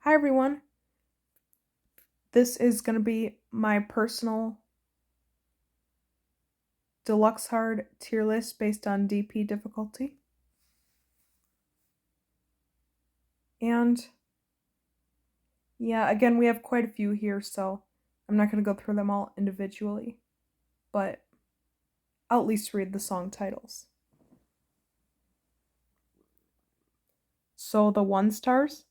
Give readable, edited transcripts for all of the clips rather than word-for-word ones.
Hi everyone. This is going to be my personal deluxe hard tier list based on DP difficulty. And yeah, again, we have quite a few here, so I'm not going to go through them all individually, but I'll at least read the song titles. So the 1 stars,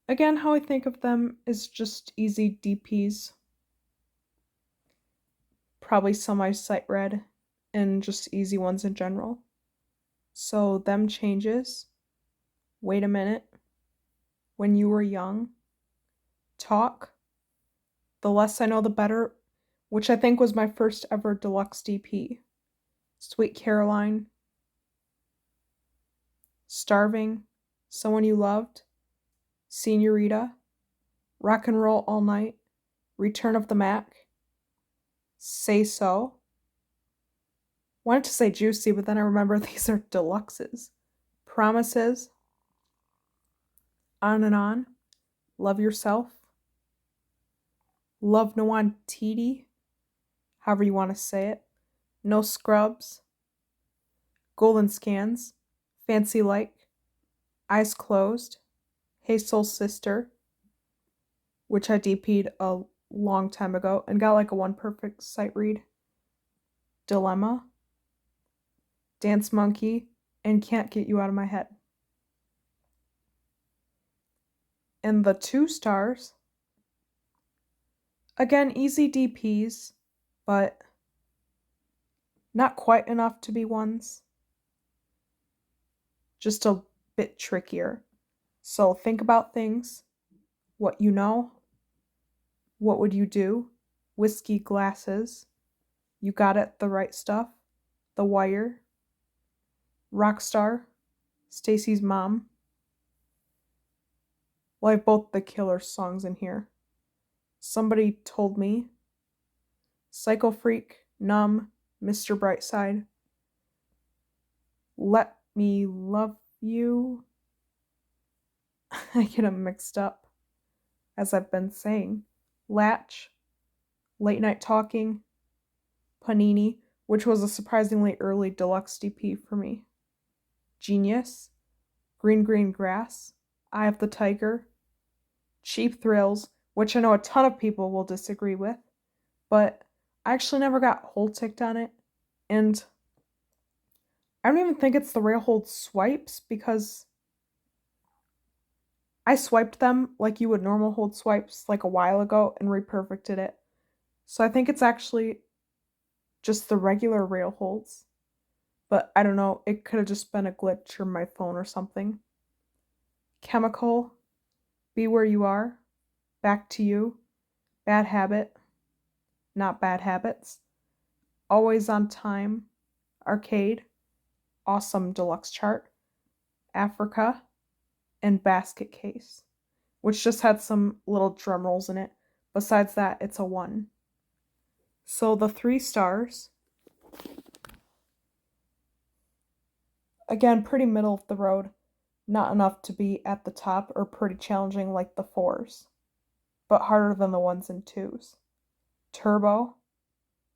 again, how I think of them is just easy DPs. Probably some I sight read and just easy ones in general. So them changes. Wait a minute. When you were young. Talk. The less I know, the better, which I think was my first ever deluxe DP. Sweet Caroline. Starving. Someone You Loved. Senorita. Rock and Roll All Night. Return of the Mac. Say So. Wanted to say Juicy, but then I remember these are deluxes. Promises. On and On. Love Yourself. Love Nawan Titi. However you want to say it. No Scrubs. Golden Scans. Fancy Like. Eyes Closed. Hey Soul Sister, which I DP'd a long time ago and got like a 1 perfect sight read. Dilemma. Dance Monkey. And Can't Get You Out of My Head. And the 2 stars, again, easy DPs, but not quite enough to be ones. Just a bit trickier. So think about things. What you know. What would you do? Whiskey Glasses. You Got It, The Right Stuff. The Wire. Rockstar. Stacy's Mom. Well, I have both the Killer songs in here. Somebody Told Me. Psycho Freak. Numb. Mr. Brightside. Let Me Love You. I get them mixed up, as I've been saying. Latch. Late Night Talking. Panini, which was a surprisingly early deluxe DP for me. Genius. Green Green Grass. Eye of the Tiger. Cheap Thrills, which I know a ton of people will disagree with, but I actually never got hold ticked on it, and I don't even think it's the rail hold swipes because I swiped them like you would normal hold swipes like a while ago and reperfected it. So I think it's actually just the regular rail holds, but I don't know, it could have just been a glitch or my phone or something. Chemical. Be Where You Are. Back to You. Bad Habit. Not Bad Habits. Always on Time. Arcade. Awesome Deluxe Chart. Africa. And Basket Case, which just had some little drum rolls in it. Besides that, it's a 1. So the 3 stars, again, pretty middle of the road. Not enough to be at the top or pretty challenging like the 4s, but harder than the 1s and 2s. Turbo.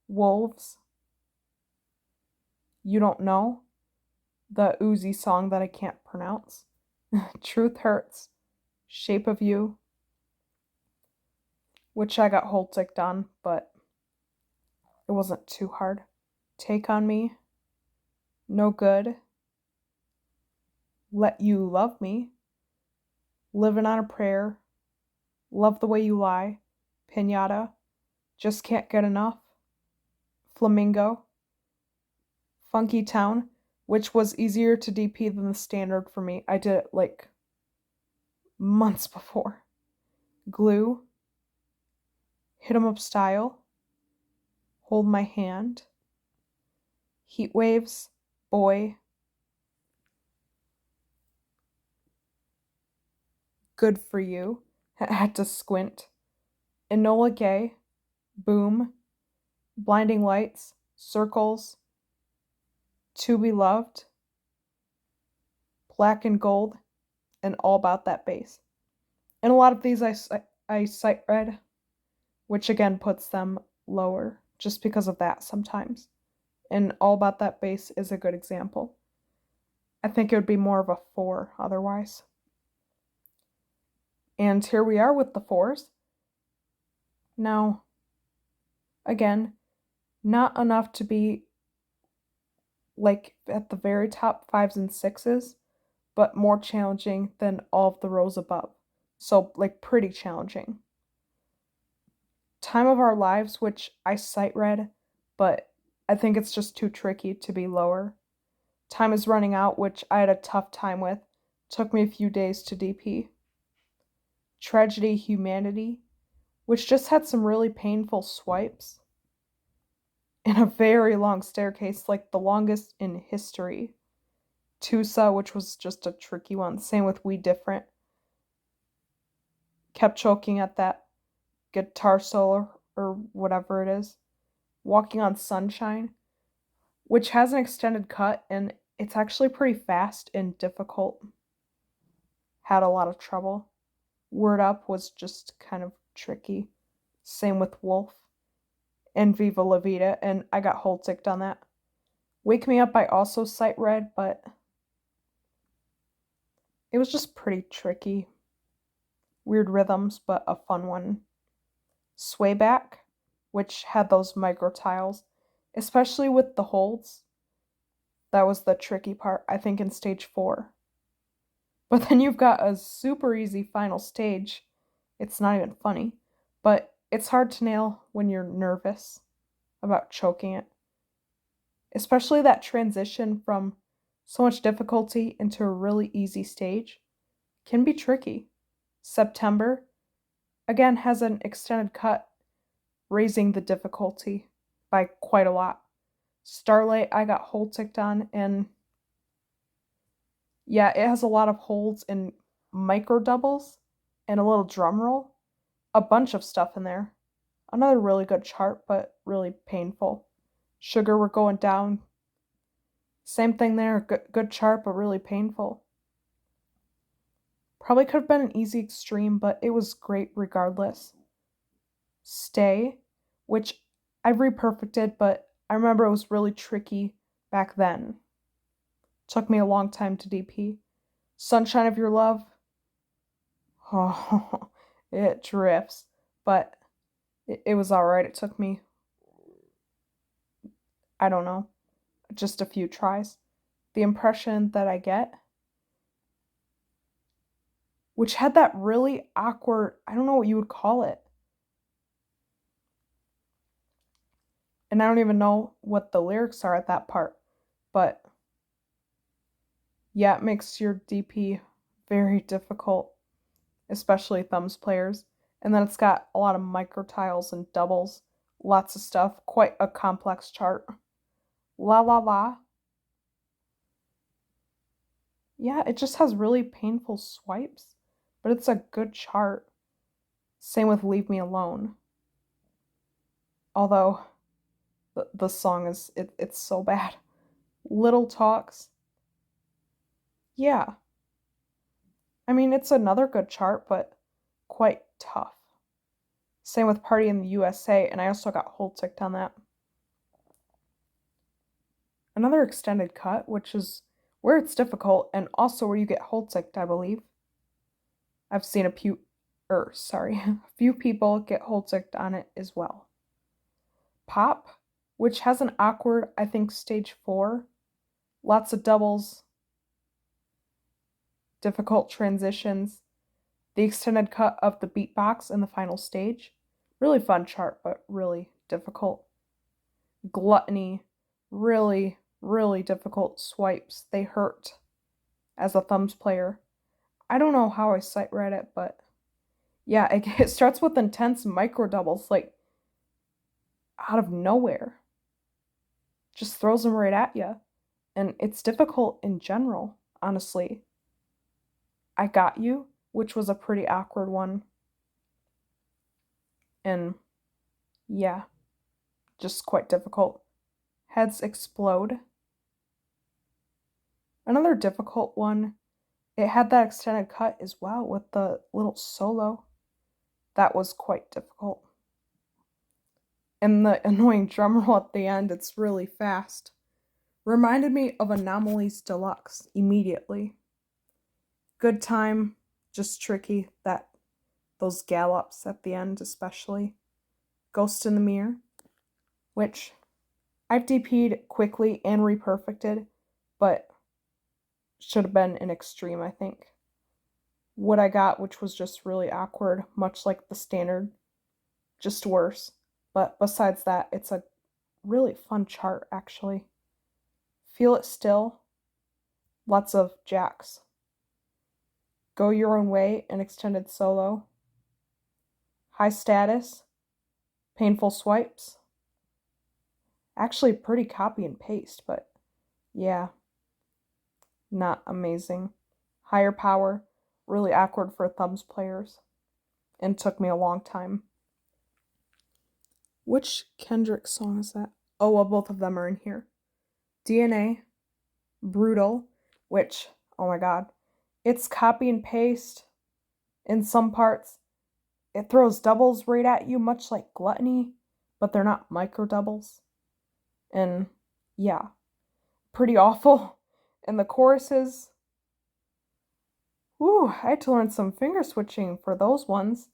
Wolves. You Don't Know. The Uzi song that I can't pronounce. Truth Hurts. Shape of You, which I got hold ticked on, but it wasn't too hard. Take on Me. No Good. Let You Love Me. Living on a Prayer. Love the Way You Lie. Pinata. Just Can't Get Enough. Flamingo. Funky Town, which was easier to DP than the standard for me. I did it like months before. Glue. Hit 'em Up Style. Hold My Hand. Heat Waves. Boy. Good for You. I had to squint. Enola Gay. Boom. Blinding Lights. Circles. To Be Loved. Black and Gold. And All About That Bass. And a lot of these I sight read, which again puts them lower just because of that sometimes. And All About That Bass is a good example. I think it would be more of a 4 otherwise. And here we are with the 4s. Now, again, not enough to be like at the very top 5s and 6s, but more challenging than all of the rows above. So, like, pretty challenging. Time of Our Lives, which I sight read, but I think it's just too tricky to be lower. Time Is Running Out, which I had a tough time with, took me a few days to DP. Tragedy Humanity, which just had some really painful swipes. And a very long staircase, like the longest in history. Tusa, which was just a tricky one. Same with We Different. Kept choking at that guitar solo or whatever it is. Walking on Sunshine, which has an extended cut and it's actually pretty fast and difficult. Had a lot of trouble. Word Up was just kind of tricky. Same with Wolf and Viva La Vida, and I got hold ticked on that. Wake Me Up I also sight read, but it was just pretty tricky. Weird rhythms, but a fun one. Sway Back, which had those micro tiles, especially with the holds. That was the tricky part, I think, in stage 4. But then you've got a super easy final stage. It's not even funny, but it's hard to nail when you're nervous about choking it. Especially that transition from so much difficulty into a really easy stage can be tricky. September, again, has an extended cut, raising the difficulty by quite a lot. Starlight, I got hold ticked on, and yeah, it has a lot of holds and micro doubles and a little drum roll. A bunch of stuff in there. Another really good chart, but really painful. Sugar, We're Going Down. Same thing there. Good chart, but really painful. Probably could have been an easy extreme, but it was great regardless. Stay, which I reperfected, but I remember it was really tricky back then. Took me a long time to DP. Sunshine of Your Love. Oh, it drifts, but it was alright. It took me, I don't know, just a few tries. The Impression That I Get, which had that really awkward, I don't know what you would call it. And I don't even know what the lyrics are at that part. But yeah, it makes your DP very difficult, especially thumbs players. And then it's got a lot of micro tiles and doubles, lots of stuff, quite a complex chart. La La La. Yeah, it just has really painful swipes, but it's a good chart. Same with Leave Me Alone. Although the song is it's so bad. Little Talks. Yeah. I mean, it's another good chart, but quite tough. Same with Party in the USA, and I also got hold ticked on that. Another extended cut, which is where it's difficult and also where you get hold ticked, I believe. I've seen a few people get hold ticked on it as well. Pop, which has an awkward, I think, stage 4. Lots of doubles, difficult transitions, the extended cut of the beatbox in the final stage. Really fun chart, but really difficult. Gluttony, really, really difficult swipes. They hurt as a thumbs player. I don't know how I sight read it, but yeah, it starts with intense micro doubles, like out of nowhere. Just throws them right at you. And it's difficult in general, honestly. I Got You, which was a pretty awkward one. And yeah, just quite difficult. Heads Explode. Another difficult one it had that extended cut as well with the little solo. That was quite difficult. And the annoying drum roll at the end, it's really fast. Reminded me of Anomalies Deluxe immediately. Good time, just tricky, that those gallops at the end especially. Ghost in the Mirror, which I've DP'd quickly and reperfected, but should have been an extreme, I think. What I got, which was just really awkward, much like the standard, just worse. But besides that, it's a really fun chart, actually. Feel It Still, lots of jacks. Go Your Own Way, an extended solo. High Status, Painful Swipes. Actually, pretty copy and paste, but yeah, not amazing. Higher Power, really awkward for thumbs players, and took me a long time. Which Kendrick song is that? Oh, well, both of them are in here. DNA, Brutal, which, oh my god, it's copy and paste in some parts. It throws doubles right at you, much like Gluttony, but they're not micro doubles. And yeah, pretty awful. And the choruses, I had to learn some finger switching for those ones.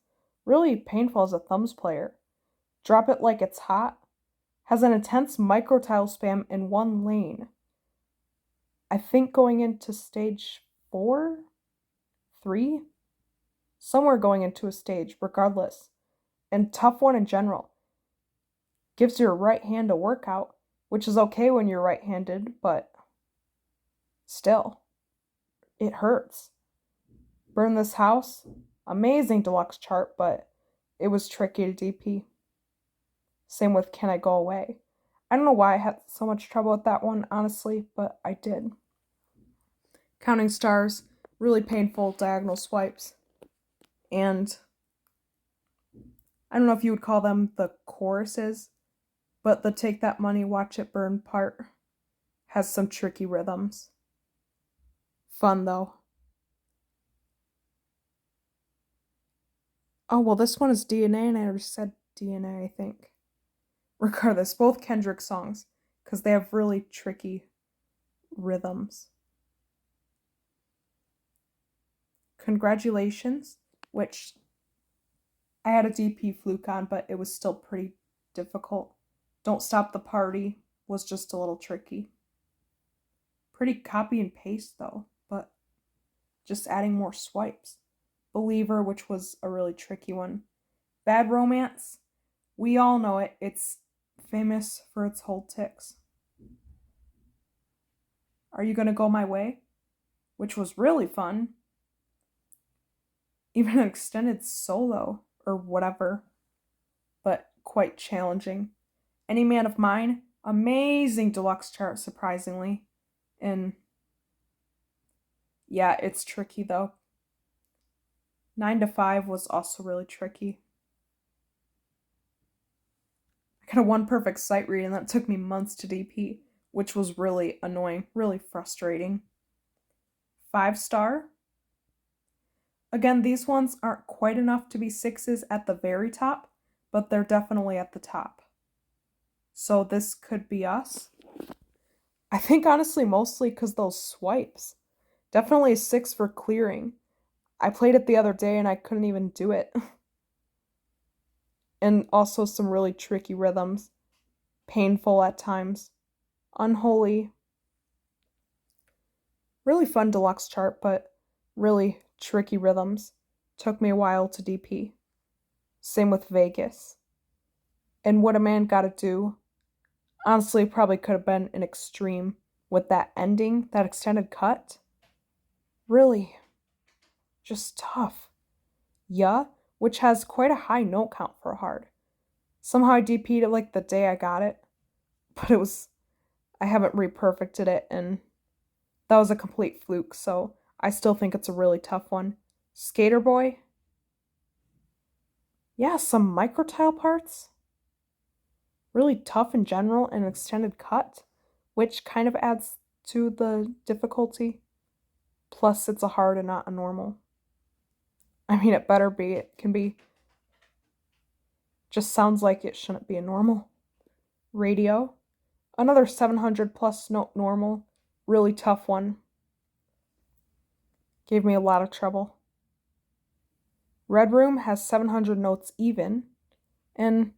Really painful as a thumbs player. Drop It Like It's Hot has an intense micro tile spam in one lane. I think going into stage 4, 3, somewhere going into a stage, regardless. And tough one in general. Gives your right hand a workout, which is okay when you're right-handed, but still, it hurts. Burn This House, amazing deluxe chart, but it was tricky to DP. Same with Can I Go Away. I don't know why I had so much trouble with that one, honestly, but I did. Counting Stars, really painful diagonal swipes. And I don't know if you would call them the choruses, but the Take That Money, Watch It Burn part has some tricky rhythms. Fun, though. Oh, well, this one is DNA, and I already said DNA, I think. Regardless, both Kendrick songs, because they have really tricky rhythms. Congratulations, which I had a DP fluke on, but it was still pretty difficult. Don't Stop the Party was just a little tricky. Pretty copy and paste, though, but just adding more swipes. Believer, which was a really tricky one. Bad Romance, we all know it. It's famous for its hold ticks. Are You Gonna Go My Way, which was really fun. Even an extended solo or whatever, but quite challenging. Any Man of Mine, amazing deluxe chart, surprisingly. And yeah, it's tricky though. 9 to 5 was also really tricky. I got a one perfect sight read and that took me months to DP, which was really annoying, really frustrating. 5 star. Again, these ones aren't quite enough to be 6s at the very top, but they're definitely at the top. So this could be us. I think honestly mostly because those swipes. Definitely a 6 for clearing. I played it the other day and I couldn't even do it. And also some really tricky rhythms. Painful at times. Unholy. Really fun deluxe chart, but really tricky rhythms. Took me a while to DP. Same with Vegas. And What a Man Gotta Do. Honestly, probably could have been an extreme with that ending, that extended cut. Really, just tough. Yeah, which has quite a high note count for a hard. Somehow I DP'd it like the day I got it, but I haven't reperfected it, and that was a complete fluke, so I still think it's a really tough one. Skater Boy. Yeah, some microtile parts. Really tough in general and extended cut, which kind of adds to the difficulty. Plus, it's a hard and not a normal. I mean, it better be. It can be. Just sounds like it shouldn't be a normal. Radio. Another 700 plus note normal. Really tough one. Gave me a lot of trouble. Red Room has 700 notes even. And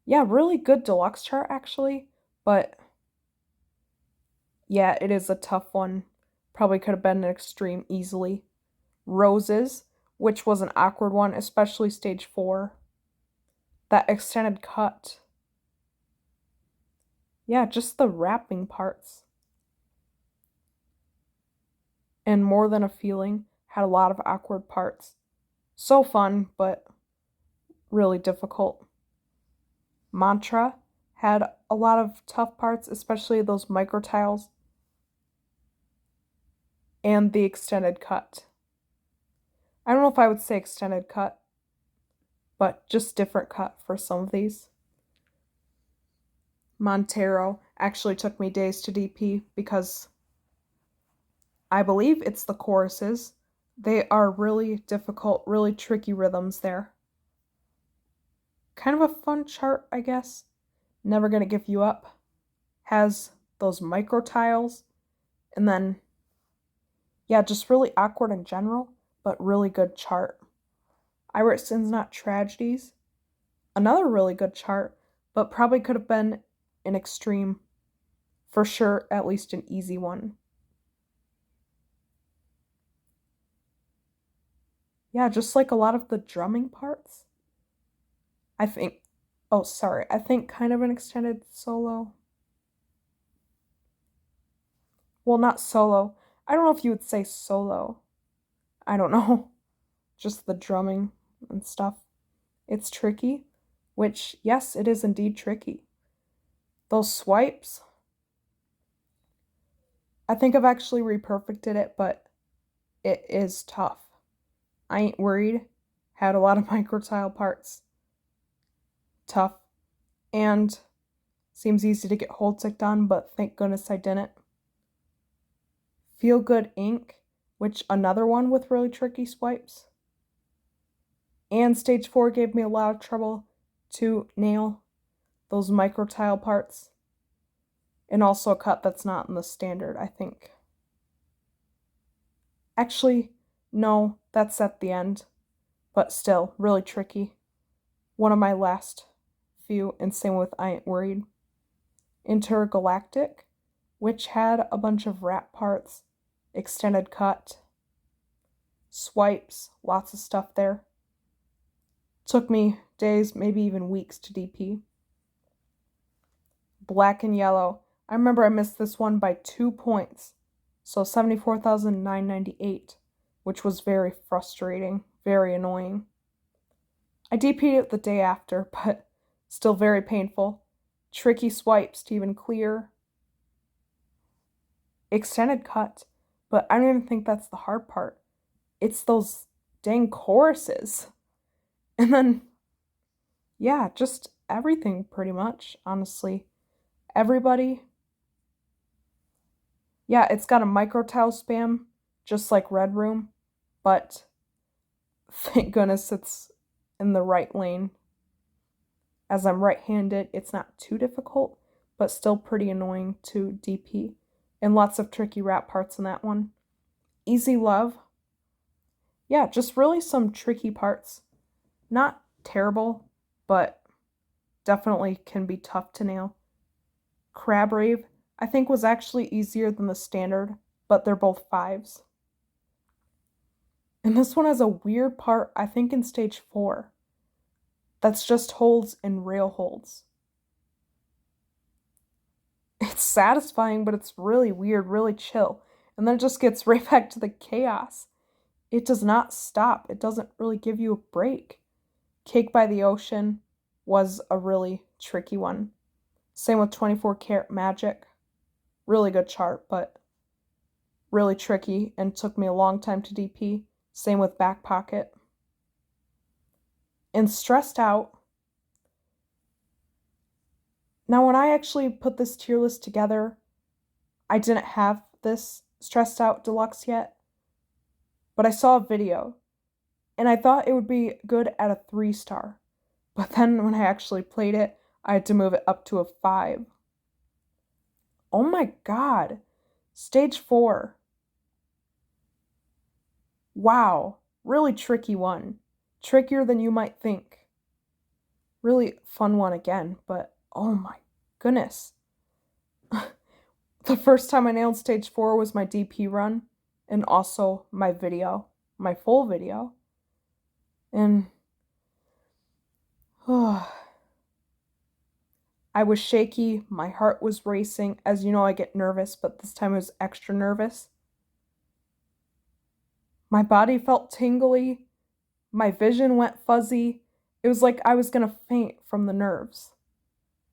yeah, really good deluxe chart actually. But yeah, it is a tough one. Probably could have been an extreme easily. Roses, which was an awkward one, especially stage 4. That extended cut. Yeah, just the wrapping parts. And More Than a Feeling had a lot of awkward parts. So fun, but really difficult. Mantra had a lot of tough parts, especially those micro tiles and the extended cut. I don't know if I would say extended cut, but just different cut for some of these. Montero actually took me days to DP because I believe it's the choruses. They are really difficult, really tricky rhythms there. Kind of a fun chart, I guess. Never Gonna Give You Up has those micro tiles, and then, yeah, just really awkward in general, but really good chart. Irish Sins Not Tragedies, another really good chart, but probably could have been an extreme, for sure, at least an easy one. Yeah, just like a lot of the drumming parts. I think, oh, sorry, I think kind of an extended solo. Well, not solo. I don't know if you would say solo. I don't know. Just the drumming and stuff. It's tricky, which, yes, it is indeed tricky. Those swipes, I think I've actually reperfected it, but it is tough. I Ain't Worried had a lot of microtile parts. Tough. And seems easy to get hold ticked on, but thank goodness I didn't. Feel Good Ink, which another one with really tricky swipes. And stage 4 gave me a lot of trouble to nail those microtile parts. And also a cut that's not in the standard, I think. Actually, no, that's at the end. But still, really tricky. One of my last few, and same with I Ain't Worried. Intergalactic, which had a bunch of wrap parts, extended cut, swipes, lots of stuff there. Took me days, maybe even weeks to DP. Black and Yellow. I remember I missed this one by 2 points. So 74,998, which was very frustrating, very annoying. I DP'd it the day after, but still very painful. Tricky swipes to even clear. Extended cut, but I don't even think that's the hard part. It's those dang choruses. And then, yeah, just everything pretty much, honestly. Everybody. Yeah, it's got a micro tile spam, just like Red Room, but thank goodness it's in the right lane. As I'm right-handed, it's not too difficult, but still pretty annoying to DP. And lots of tricky wrap parts in that one. Easy Love. Yeah, just really some tricky parts. Not terrible, but definitely can be tough to nail. Crab Rave, I think, was actually easier than the standard, but they're both 5s. And this one has a weird part, I think, in stage 4. That's just holds and rail holds. It's satisfying, but it's really weird, really chill. And then it just gets right back to the chaos. It does not stop. It doesn't really give you a break. Cake by the Ocean was a really tricky one. Same with 24 Karat Magic. Really good chart, but really tricky and took me a long time to DP. Same with Back Pocket. And Stressed Out. Now, when I actually put this tier list together, I didn't have this Stressed Out Deluxe yet. but I saw a video and I thought it would be good at a 3-star. But then when I actually played it, I had to move it up to a 5. Oh my god. Stage 4. Wow. Really tricky one. Trickier than you might think. Really fun one again, but oh my goodness. The first time I nailed stage 4 was my DP run and also my video, my full video. And oh, I was shaky, my heart was racing. As you know, I get nervous, but this time I was extra nervous. My body felt tingly, my vision went fuzzy. It was like I was gonna faint from the nerves.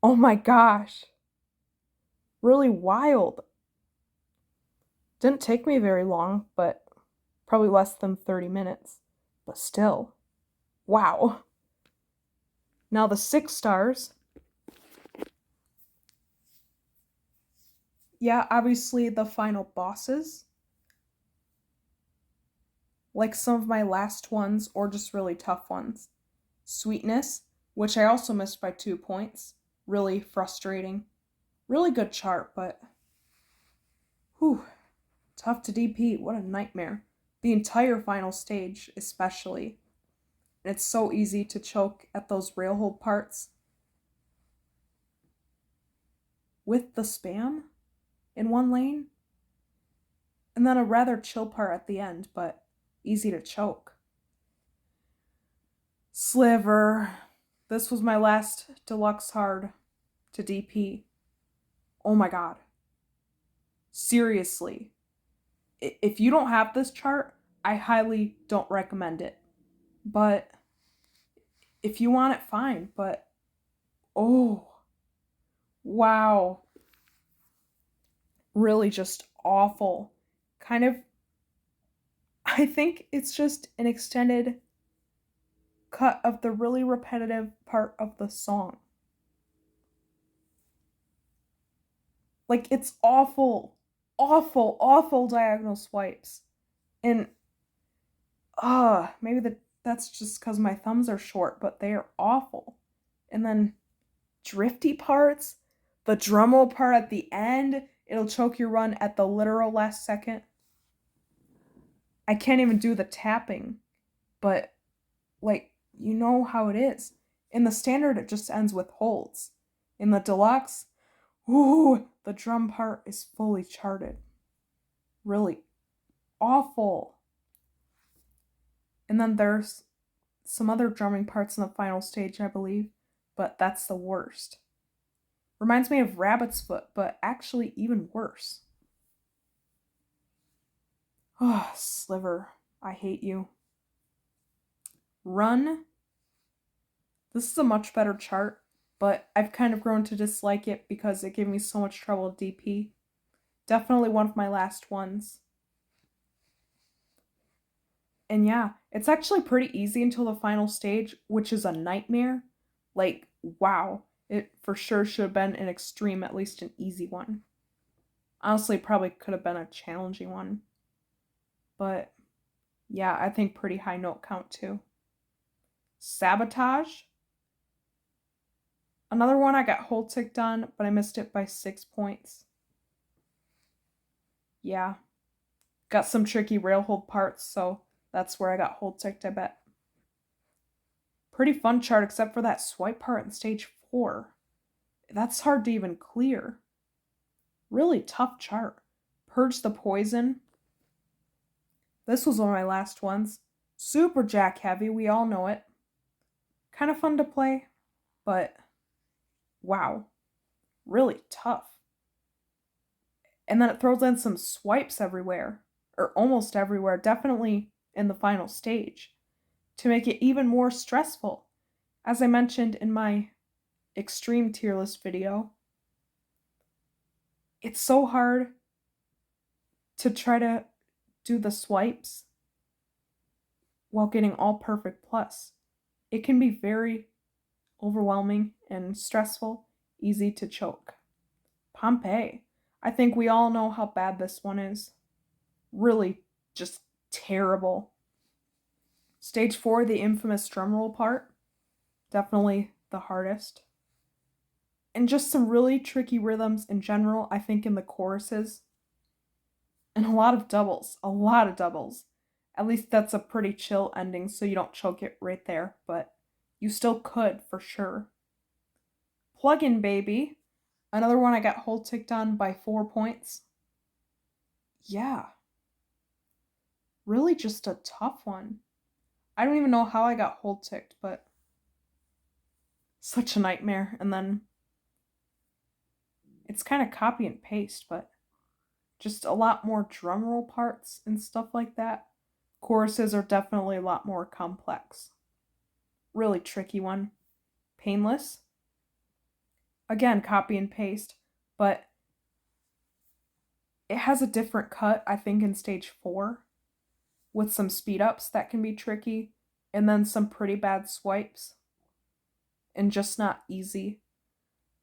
Oh my gosh. Really wild. Didn't take me very long, but probably less than 30 minutes. But still, wow. Now the 6 stars. Yeah, obviously the final bosses. Like some of my last ones or just really tough ones. Sweetness, which I also missed by 2 points. Really frustrating. Really good chart, but whew, tough to DP. What a nightmare. The entire final stage, especially. And it's so easy to choke at those rail hold parts. With the spam in one lane, and then a rather chill part at the end, but easy to choke. Sliver. This was my last deluxe hard to DP. Oh my god. Seriously. If you don't have this chart, I highly don't recommend it. But if you want it, fine. But oh, wow. Really just awful. Kind of, I think it's just an extended cut of the really repetitive part of the song. Like, it's awful, awful, awful diagonal swipes. And, maybe that's just because my thumbs are short, but they are awful. And then drifty parts, the drum roll part at the end, it'll choke your run at the literal last second. I can't even do the tapping, but like, you know how it is. In the standard, it just ends with holds. In the deluxe, ooh, the drum part is fully charted. Really awful. And then there's some other drumming parts in the final stage, I believe, but that's the worst. Reminds me of Rabbit's Foot, but actually even worse. Oh, Sliver, I hate you. Run. This is a much better chart, but I've kind of grown to dislike it because it gave me so much trouble at DP. Definitely one of my last ones. And yeah, it's actually pretty easy until the final stage, which is a nightmare. Like, wow. It for sure should have been an extreme, at least an easy one. Honestly, probably could have been a challenging one. But yeah, I think pretty high note count too. Sabotage. Another one I got hold ticked on, but I missed it by 6 points. Yeah. Got some tricky rail hold parts, so that's where I got hold ticked, I bet. Pretty fun chart, except for that swipe part in stage 4. That's hard to even clear. Really tough chart. Purge the Poison. This was one of my last ones. Super jack heavy, we all know it. Kind of fun to play, but wow. Really tough. And then it throws in some swipes everywhere, or almost everywhere, definitely in the final stage, to make it even more stressful. As I mentioned in my extreme tier list video, it's so hard to try to do the swipes while getting all perfect plus. It can be very overwhelming and stressful, easy to choke. Pompeii. I think we all know how bad this one is. Really just terrible. Stage 4, the infamous drumroll part, definitely the hardest. And just some really tricky rhythms in general, I think, in the choruses. And a lot of doubles, a lot of doubles. At least that's a pretty chill ending, so you don't choke it right there, but you still could for sure. Plug-in Baby, another one I got hold ticked on by 4 points. Yeah, really just a tough one. I don't even know how I got hold ticked, but such a nightmare. And then it's kind of copy and paste, but just a lot more drumroll parts and stuff like that. Choruses are definitely a lot more complex. Really tricky one. Painless. Again, copy and paste, but it has a different cut, I think, in stage 4, with some speed ups that can be tricky, and then some pretty bad swipes, and just not easy.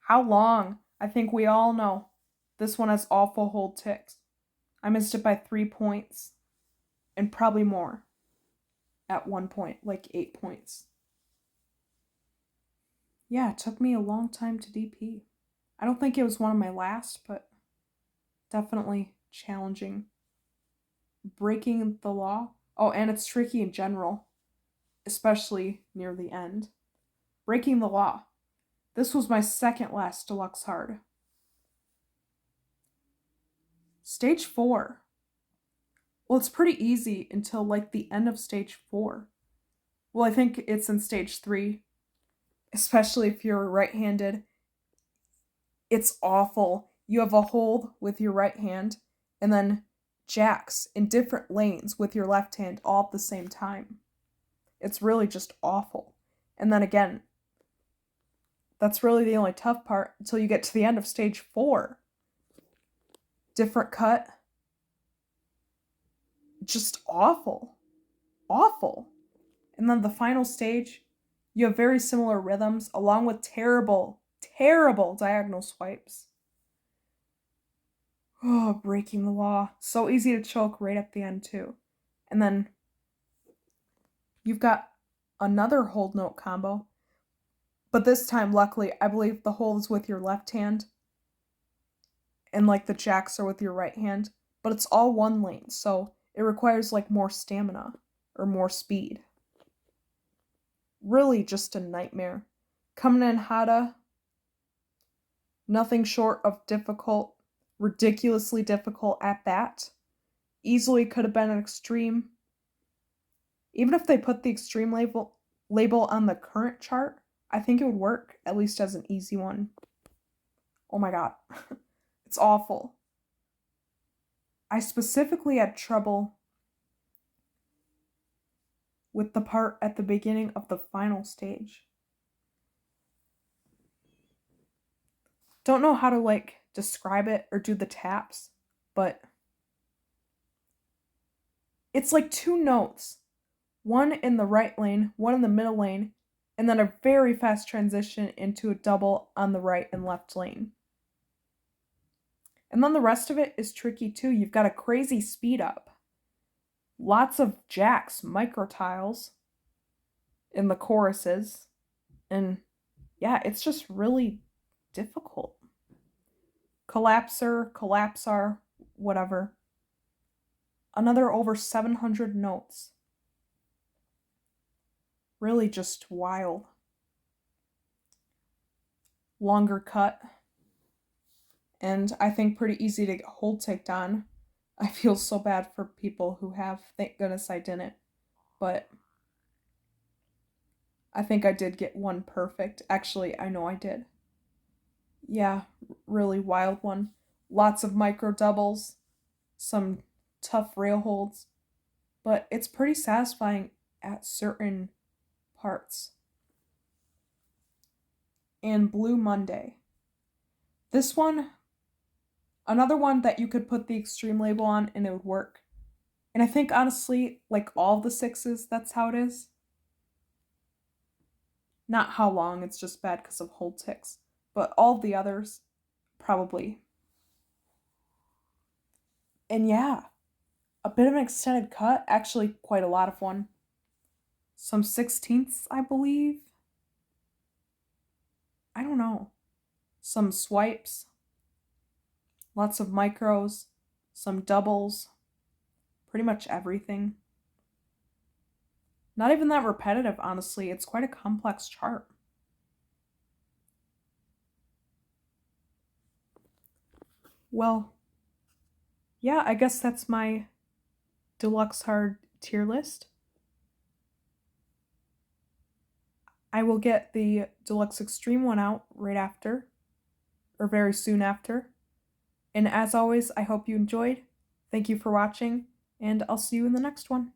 How long? I think we all know. This one has awful hold ticks. I missed it by 3 points, and probably more at one point, like 8 points. Yeah, it took me a long time to DP. I don't think it was one of my last, but definitely challenging. Breaking the Law. Oh, and it's tricky in general, especially near the end. Breaking the Law. This was my second last deluxe hard. Stage 4. Well, it's pretty easy until like the end of stage 4. Well, I think it's in stage 3, especially if you're right-handed. It's awful. You have a hold with your right hand and then jacks in different lanes with your left hand all at the same time. It's really just awful. And then again, that's really the only tough part until you get to the end of stage 4. Different cut. Just awful. Awful. And then the final stage, you have very similar rhythms along with terrible, terrible diagonal swipes. Oh, Breaking the Law. So easy to choke right at the end, too. And then you've got another hold note combo. But this time, luckily, I believe the hold is with your left hand. And like the jacks are with your right hand. But it's all one lane, so it requires like more stamina or more speed. Really just a nightmare. Kamen Hada, nothing short of difficult, ridiculously difficult at that. Easily could have been an extreme. Even if they put the extreme label on the current chart, I think it would work, at least as an easy one. Oh my god. It's awful. I specifically had trouble with the part at the beginning of the final stage. Don't know how to like describe it or do the taps, but it's like 2 notes. One in the right lane, one in the middle lane, and then a very fast transition into a double on the right and left lane. And then the rest of it is tricky too. You've got a crazy speed up. Lots of jacks, micro tiles in the choruses. And yeah, it's just really difficult. Collapsar, whatever. Another over 700 notes. Really just wild. Longer cut. And I think pretty easy to get hold ticked on. I feel so bad for people who have. Thank goodness I didn't. But I think I did get one perfect. Actually, I know I did. Yeah, really wild one. Lots of micro doubles, some tough rail holds, but it's pretty satisfying at certain parts. And Blue Monday. This one, another one that you could put the extreme label on and it would work. And I think honestly, like all the 6s, that's how it is. Not how long, it's just bad because of hold ticks. But all the others, probably. And yeah, A bit of an extended cut, actually quite a lot of one. Some 16ths, I believe. I don't know. Some swipes, lots of micros, some doubles, pretty much everything. Not even that repetitive, honestly. It's quite a complex chart. Well, yeah, I guess that's my deluxe hard tier list. I will get the deluxe extreme one out right after, or very soon after. And as always, I hope you enjoyed. Thank you for watching, and I'll see you in the next one.